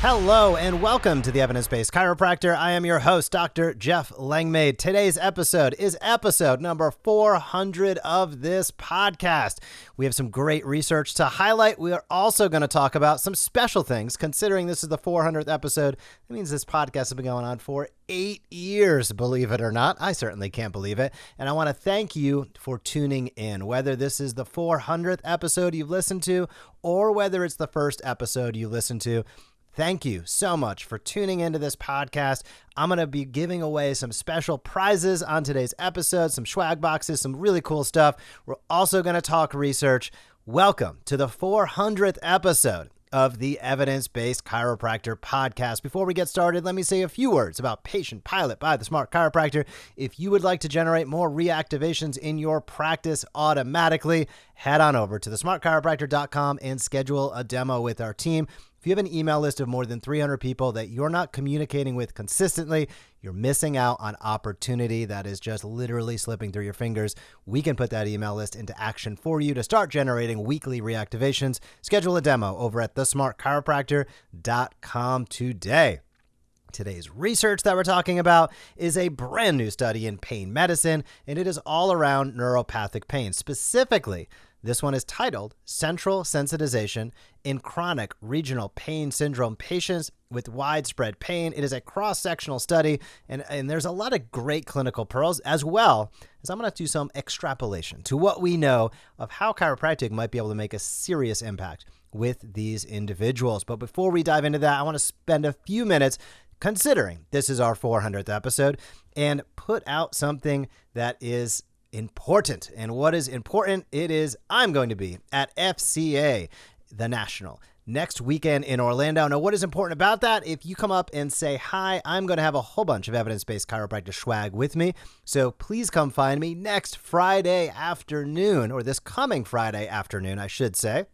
Hello and welcome to the Evidence-Based Chiropractor. I am your host, Dr. Jeff Langmaid. Today's episode is episode number 400 of this podcast. We have some great research to highlight. We are also going to talk about some special things. Considering this is the 400th episode, that means this podcast has been going on for 8 years, believe it or not. I certainly can't believe it. And I want to thank you for tuning in, whether this is the 400th episode you've listened to or whether it's the first episode you listened to. Thank you so much for tuning into this podcast. I'm going to be giving away some special prizes on today's episode, some swag boxes, some really cool stuff. We're also going to talk research. Welcome to the 400th episode of the Evidence-Based Chiropractor podcast. Before we get started, let me say a few words about Patient Pilot by the Smart Chiropractor. If you would like to generate more reactivations in your practice automatically, head on over to thesmartchiropractor.com and schedule a demo with our team. If you have an email list of more than 300 people that you're not communicating with consistently, you're missing out on opportunity that is just literally slipping through your fingers. We can put that email list into action for you to start generating weekly reactivations. Schedule a demo over at thesmartchiropractor.com today. Today's research that we're talking about is a brand new study in pain medicine, and it is all around neuropathic pain. Specifically, this one is titled Central Sensitization in Chronic Regional Pain Syndrome Patients with Widespread Pain. It is a cross-sectional study, and there's a lot of great clinical pearls, as well as I'm going to do some extrapolation to what we know of how chiropractic might be able to make a serious impact with these individuals. But before we dive into that, I want to spend a few minutes considering this is our 400th episode and put out something that is important. And what is important? It is I'm going to be at FCA, the National, next weekend in Orlando. Now, what is important about that? If you come up and say hi, I'm going to have a whole bunch of evidence-based chiropractor swag with me. So please come find me next Friday afternoon, or this coming Friday afternoon, I should say,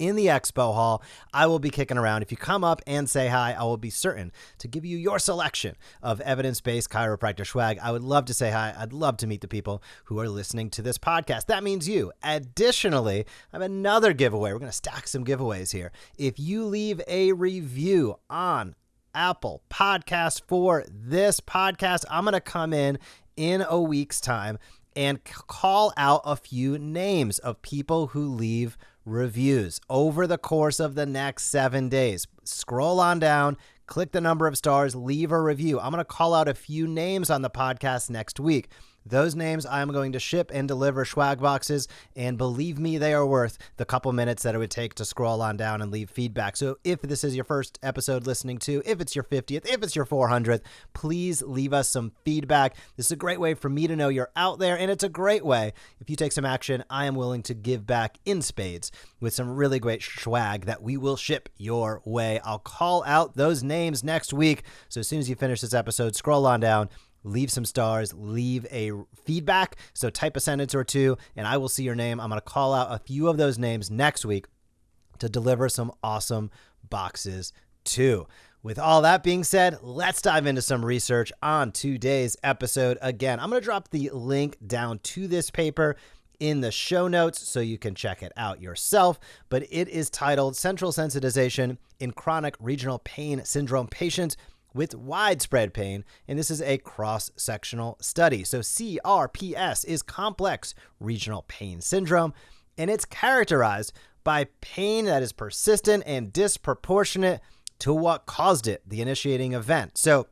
in the expo hall. I will be kicking around. If you come up and say hi, I will be certain to give you your selection of evidence-based chiropractor swag. I would love to say hi. I'd love to meet the people who are listening to this podcast. That means you. Additionally, I have another giveaway. We're going to stack some giveaways here. If you leave a review on Apple Podcasts for this podcast, I'm going to come in a week's time and call out a few names of people who leave reviews over the course of the next 7 days. Scroll on down, click the number of stars, leave a review. I'm going to call out a few names on the podcast next week. Those names I'm going to ship and deliver swag boxes, and believe me, they are worth the couple minutes that it would take to scroll on down and leave feedback. So if this is your first episode listening to, if it's your 50th, if it's your 400th, please leave us some feedback. This is a great way for me to know you're out there, and it's a great way, if you take some action, I am willing to give back in spades with some really great swag that we will ship your way. I'll call out those names next week. So as soon as you finish this episode, scroll on down, leave some stars, leave a feedback. So type a sentence or two, and I will see your name. I'm going to call out a few of those names next week to deliver some awesome boxes too. With all that being said, let's dive into some research on today's episode. Again, I'm going to drop the link down to this paper in the show notes so you can check it out yourself, but it is titled Central Sensitization in Chronic Regional Pain Syndrome Patients with Widespread Pain, and this is a cross-sectional study. So CRPS is Complex Regional Pain Syndrome, and it's characterized by pain that is persistent and disproportionate to what caused it, the initiating event. So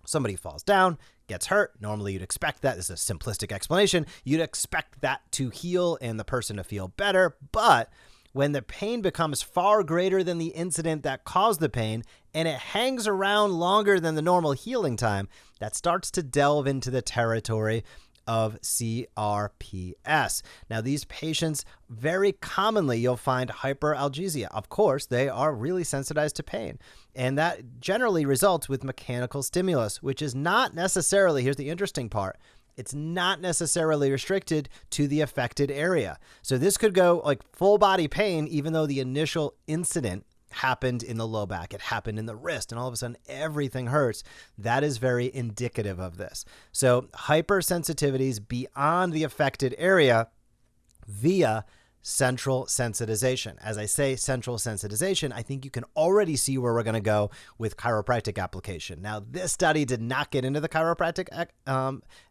somebody falls down, gets hurt. Normally you'd expect that. This is a simplistic explanation. You'd expect that to heal and the person to feel better, but when the pain becomes far greater than the incident that caused the pain, and it hangs around longer than the normal healing time, that starts to delve into the territory of CRPS. Now, these patients, very commonly, you'll find hyperalgesia. Of course, they are really sensitized to pain, and that generally results with mechanical stimulus, which is not necessarily, here's the interesting part, it's not necessarily restricted to the affected area. So this could go like full body pain, even though the initial incident happened in the low back, it happened in the wrist, and all of a sudden everything hurts. That is very indicative of this. So hypersensitivities beyond the affected area via central sensitization. As I say central sensitization, I think you can already see where we're going to go with chiropractic application. Now, this study did not get into the chiropractic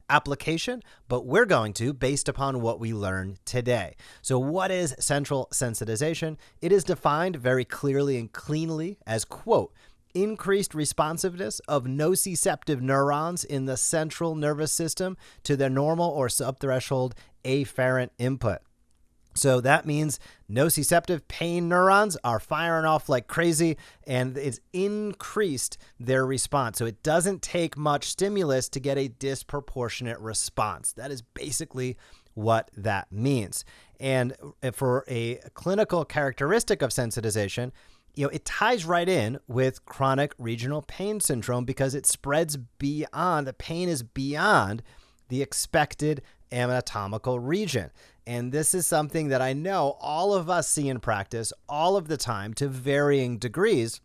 application, but we're going to based upon what we learned today. So what is central sensitization? It is defined very clearly and cleanly as, quote, increased responsiveness of nociceptive neurons in the central nervous system to their normal or subthreshold afferent input. So that means nociceptive pain neurons are firing off like crazy, and it's increased their response. So it doesn't take much stimulus to get a disproportionate response. That is basically what that means. And for a clinical characteristic of sensitization, it ties right in with chronic regional pain syndrome because it spreads beyond, the pain is beyond the expected anatomical region. And this is something that I know all of us see in practice all of the time to varying degrees.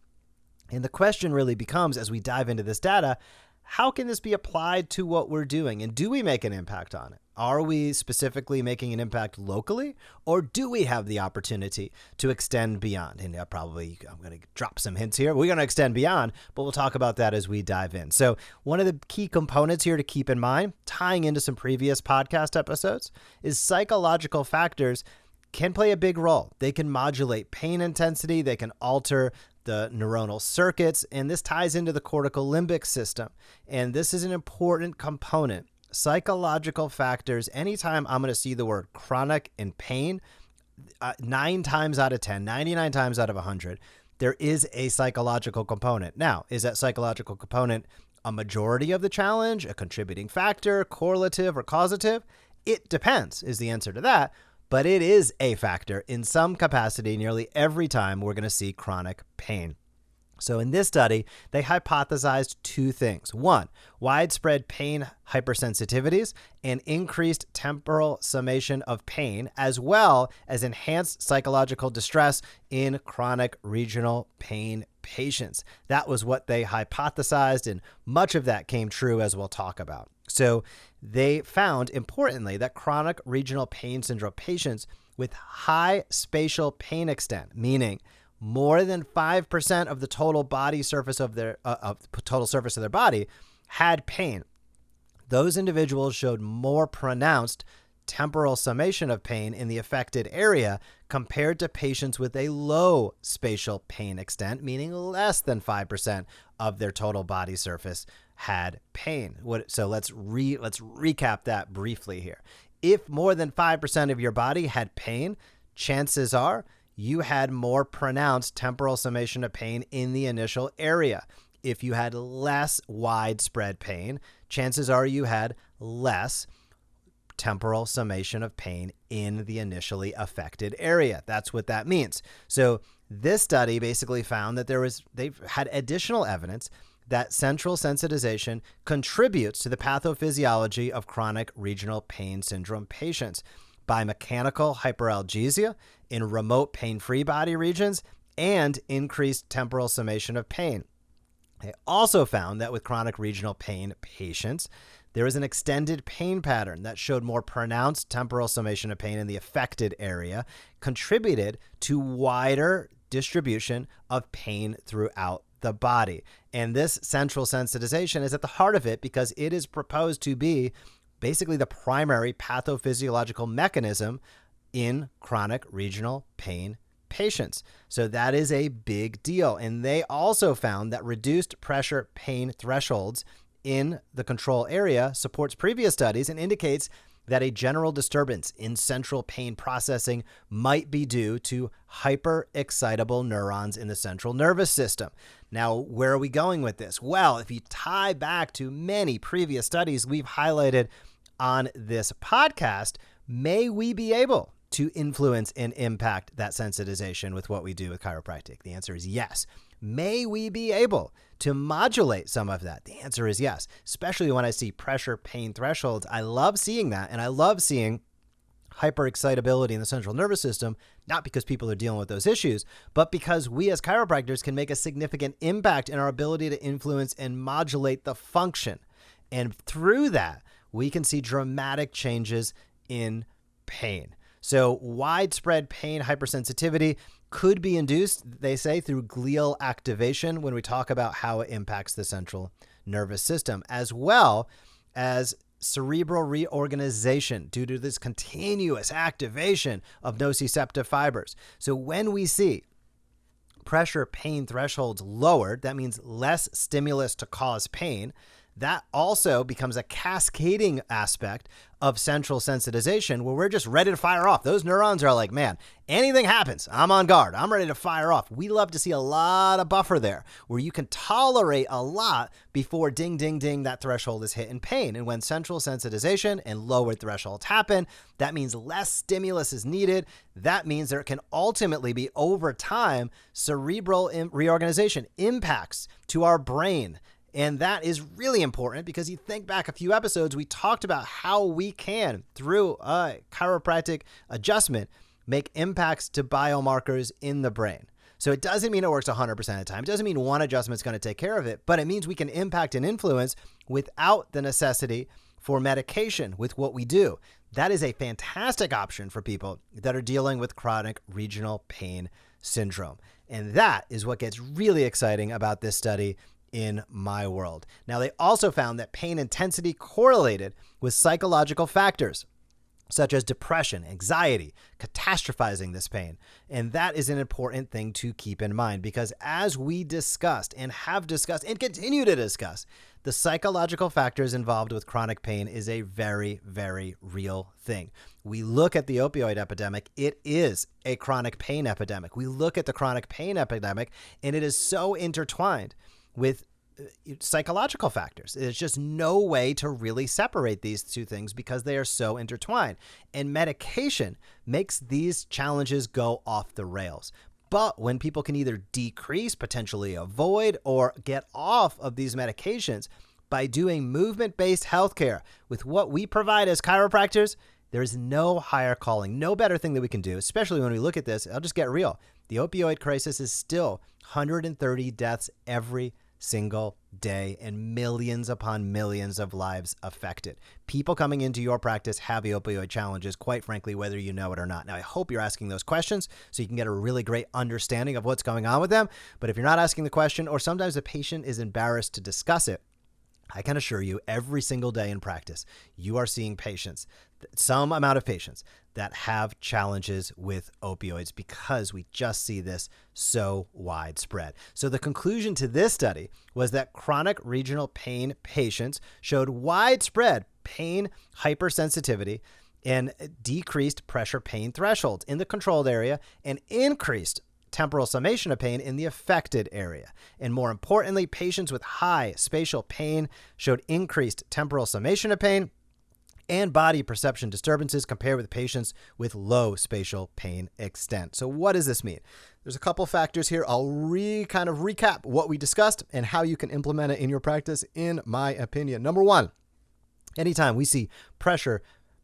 And the question really becomes, as we dive into this data, how can this be applied to what we're doing? And do we make an impact on it? Are we specifically making an impact locally, or do we have the opportunity to extend beyond? And I'm going to drop some hints here. We're going to extend beyond, but we'll talk about that as we dive in. So one of the key components here to keep in mind, tying into some previous podcast episodes, is psychological factors can play a big role. They can modulate pain intensity. They can alter the neuronal circuits, and this ties into the cortical limbic system. And this is an important component. Psychological factors, anytime I'm going to see the word chronic and pain, 9 times out of 10, 99 times out of 100, there is a psychological component. Now, is that psychological component a majority of the challenge, a contributing factor, correlative, or causative? It depends, is the answer to that. But it is a factor in some capacity nearly every time we're going to see chronic pain. So in this study, they hypothesized 2 things. 1, widespread pain hypersensitivities and increased temporal summation of pain, as well as enhanced psychological distress in chronic regional pain patients. That was what they hypothesized, and much of that came true, as we'll talk about. So they found, importantly, that chronic regional pain syndrome patients with high spatial pain extent, meaning more than 5% of the total body surface of their total surface of their body had pain. Those individuals showed more pronounced temporal summation of pain in the affected area compared to patients with a low spatial pain extent, meaning less than 5% of their total body surface had pain. So let's recap that briefly here. If more than 5% of your body had pain, chances are you had more pronounced temporal summation of pain in the initial area. If you had less widespread pain, chances are you had less temporal summation of pain in the initially affected area. That's what that means. So this study basically found that they've had additional evidence that central sensitization contributes to the pathophysiology of chronic regional pain syndrome patients by mechanical hyperalgesia in remote pain-free body regions and increased temporal summation of pain. They also found that with chronic regional pain patients, there was an extended pain pattern that showed more pronounced temporal summation of pain in the affected area, contributed to wider distribution of pain throughout the body. And this central sensitization is at the heart of it because it is proposed to be basically the primary pathophysiological mechanism in chronic regional pain patients. So that is a big deal. And they also found that reduced pressure pain thresholds in the control area supports previous studies and indicates that a general disturbance in central pain processing might be due to hyperexcitable neurons in the central nervous system. Now, where are we going with this? Well, if you tie back to many previous studies we've highlighted on this podcast, may we be able to influence and impact that sensitization with what we do with chiropractic? The answer is yes. May we be able to modulate some of that? The answer is yes, especially when I see pressure pain thresholds. I love seeing that, and I love seeing hyperexcitability in the central nervous system, not because people are dealing with those issues, but because we as chiropractors can make a significant impact in our ability to influence and modulate the function. And through that, we can see dramatic changes in pain. So widespread pain hypersensitivity could be induced, they say, through glial activation when we talk about how it impacts the central nervous system, as well as cerebral reorganization due to this continuous activation of nociceptive fibers. So when we see pressure pain thresholds lowered, that means less stimulus to cause pain. That also becomes a cascading aspect of central sensitization where we're just ready to fire off. Those neurons are like, man, anything happens, I'm on guard. I'm ready to fire off. We love to see a lot of buffer there where you can tolerate a lot before ding, ding, ding, that threshold is hit in pain. And when central sensitization and lowered thresholds happen, that means less stimulus is needed. That means there can ultimately be, over time, cerebral reorganization impacts to our brain. And that is really important because you think back a few episodes, we talked about how we can, through a chiropractic adjustment, make impacts to biomarkers in the brain. So it doesn't mean it works 100% of the time. It doesn't mean one adjustment is going to take care of it, but it means we can impact and influence without the necessity for medication with what we do. That is a fantastic option for people that are dealing with chronic regional pain syndrome. And that is what gets really exciting about this study in my world. Now, they also found that pain intensity correlated with psychological factors such as depression, anxiety, catastrophizing this pain. And that is an important thing to keep in mind because as we discussed and have discussed and continue to discuss, the psychological factors involved with chronic pain is a very, very real thing. We look at the opioid epidemic, it is a chronic pain epidemic. We look at the chronic pain epidemic and it is so intertwined with psychological factors. There's just no way to really separate these two things because they are so intertwined. And medication makes these challenges go off the rails. But when people can either decrease, potentially avoid, or get off of these medications by doing movement-based healthcare with what we provide as chiropractors, there is no higher calling, no better thing that we can do, especially when we look at this. I'll just get real. The opioid crisis is still 130 deaths every single day and millions upon millions of lives affected. People coming into your practice have the opioid challenges, quite frankly, whether you know it or not. Now, I hope you're asking those questions so you can get a really great understanding of what's going on with them. But if you're not asking the question, or sometimes the patient is embarrassed to discuss it, I can assure you every single day in practice, you are seeing patients, some amount of patients that have challenges with opioids because we just see this so widespread. So the conclusion to this study was that chronic regional pain patients showed widespread pain hypersensitivity and decreased pressure pain thresholds in the controlled area and increased temporal summation of pain in the affected area. And more importantly, patients with high spatial pain showed increased temporal summation of pain and body perception disturbances compared with patients with low spatial pain extent. So what does this mean? There's a couple factors here. I'll kind of recap what we discussed and how you can implement it in your practice, in my opinion. Number one, anytime we see pressure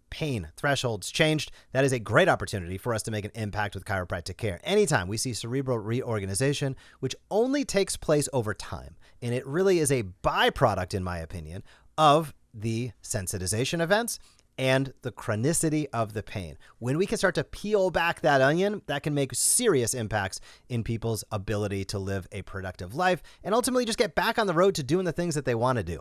pain thresholds changed, that is a great opportunity for us to make an impact with chiropractic care. Anytime we see cerebral reorganization, which only takes place over time, and it really is a byproduct, in my opinion, of the sensitization events and the chronicity of the pain. When we can start to peel back that onion, that can make serious impacts in people's ability to live a productive life and ultimately just get back on the road to doing the things that they want to do.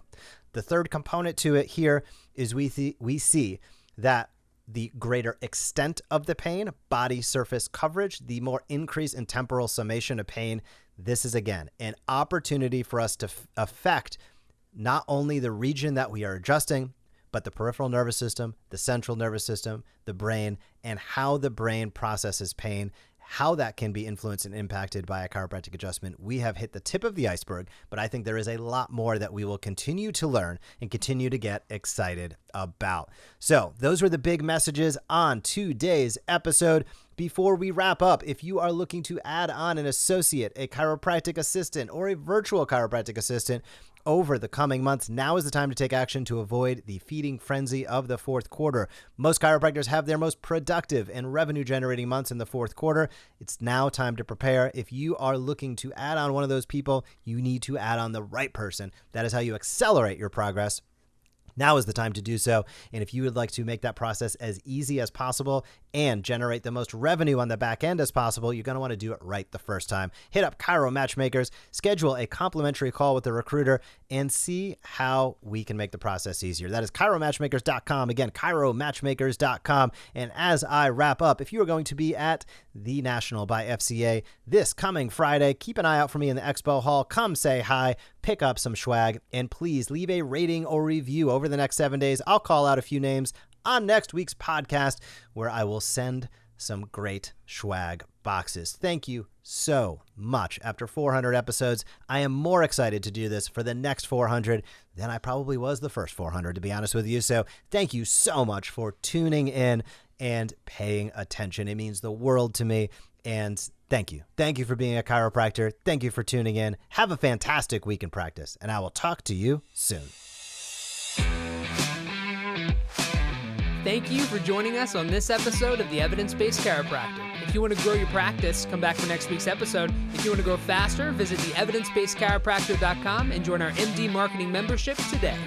The third component to it here is we see that the greater extent of the pain, body surface coverage, the more increase in temporal summation of pain. This is, again, an opportunity for us to affect not only the region that we are adjusting, but the peripheral nervous system, the central nervous system, the brain, and how the brain processes pain, how that can be influenced and impacted by a chiropractic adjustment. We have hit the tip of the iceberg, but I think there is a lot more that we will continue to learn and continue to get excited about. So those were the big messages on today's episode. Before we wrap up, if you are looking to add on an associate, a chiropractic assistant, or a virtual chiropractic assistant over the coming months, now is the time to take action to avoid the feeding frenzy of the fourth quarter. Most chiropractors have their most productive and revenue-generating months in the fourth quarter. It's now time to prepare. If you are looking to add on one of those people, you need to add on the right person. That is how you accelerate your progress Now is the time to do so. And if you would like to make that process as easy as possible and generate the most revenue on the back end as possible, you're going to want to do it right the first time. Hit up Chiro Matchmakers, schedule a complimentary call with the recruiter, and see how we can make the process easier. That is ChiroMatchmakers.com. Again, ChiroMatchmakers.com. And as I wrap up, if you are going to be at the National by FCA this coming Friday, keep an eye out for me in the expo hall. Come say hi, pick up some swag, and please leave a rating or review over the next 7 days. I'll call out a few names on next week's podcast where I will send some great swag boxes. Thank you so much. After 400 episodes, I am more excited to do this for the next 400 than I probably was the first 400, to be honest with you. So thank you so much for tuning in and paying attention. It means the world to me. And thank you. Thank you for being a chiropractor. Thank you for tuning in. Have a fantastic week in practice, and I will talk to you soon. Thank you for joining us on this episode of the Evidence-Based Chiropractor. If you want to grow your practice, come back for next week's episode. If you want to grow faster, visit the evidencebasedchiropractor.com and join our MD Marketing membership today.